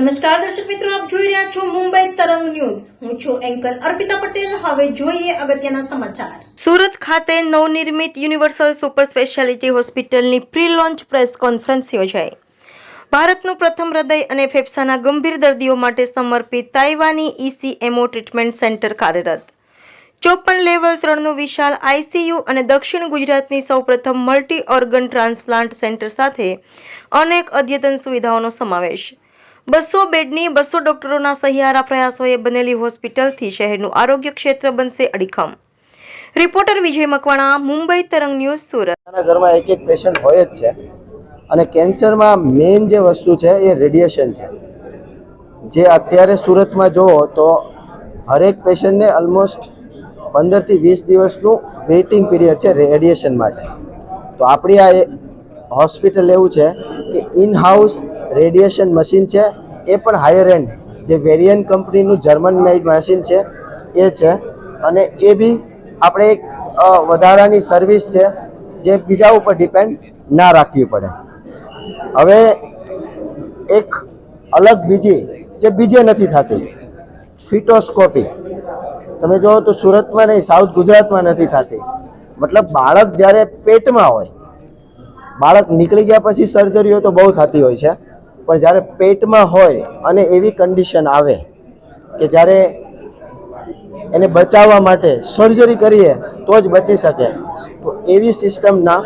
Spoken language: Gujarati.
નમસ્કાર દર્શક મિત્રો, આપ જોઈ રહ્યા છો મુંબઈ તરંગ ન્યૂઝ. હું છું એન્કર અર્પિતા પટેલ. હવે જોઈએ અગત્યના સમાચાર. સુરત ખાતે નવનિર્મિત યુનિવર્સલ સુપર સ્પેશિયાલિટી હોસ્પિટલની પ્રી લોન્ચ પ્રેસ કોન્ફરન્સ યોજાઈ. ભારતનું પ્રથમ હૃદય અને ફેફસાના ગંભીર દર્દીઓ માટે સમર્પિત તાઇવાની ECMO ટ્રીટમેન્ટ સેન્ટર કાર્યરત. 54 લેવલ 3નું વિશાળ ICU અને દક્ષિણ ગુજરાતની સૌપ્રથમ મલ્ટી ઓર્ગન ટ્રાન્સપ્લાન્ટ સેન્ટર સાથે અનેક અદ્યતન સુવિધાઓનો સમાવેશ. 200 બેડની 200 ડોક્ટરોના સહિયારા પ્રયાસોએ બનેલી હોસ્પિટલથી શહેરનું આરોગ્ય ક્ષેત્ર બનશે અડીખમ. રિપોર્ટર વિજય મકવાણા, મુંબઈ તરંગ ન્યૂઝ, સુરત. ઘરમાં એક પેશન્ટ હોય જ છે અને કેન્સરમાં મેઇન જે વસ્તુ છે એ રેડિયેશન છે. જે અત્યારે સુરતમાં જુઓ તો હરેક પેશન્ટને ઓલમોસ્ટ 15 થી 20 દિવસનું વેઇટિંગ પીરિયડ છે રેડિયેશન માટે. તો આપણી આ હોસ્પિટલ એવું છે કે ઇન હાઉસ રેડિયેશન મશીન છે, એ પણ હાયર એન્ડ જે વેરિયન્ટ કંપનીનું જર્મન મેડ મશીન છે એ છે. અને એ બી આપણે એક વધારાની સર્વિસ છે જે બીજા ઉપર ડિપેન્ડ ના રાખવી પડે. હવે એક અલગ બીજે નથી થતી ફિટોસ્કોપી. તમે જુઓ તો સુરતમાં નહીં, સાઉથ ગુજરાતમાં નથી થતી. મતલબ બાળક જ્યારે પેટમાં હોય, બાળક નીકળી ગયા પછી સર્જરીઓ તો બહુ થતી હોય છે, પણ જ્યારે પેટમાં હોય અને એવી કન્ડિશન આવે કે જ્યારે એને બચાવવા માટે સર્જરી કરીએ તો જ બચી શકે, તો એવી સિસ્ટમના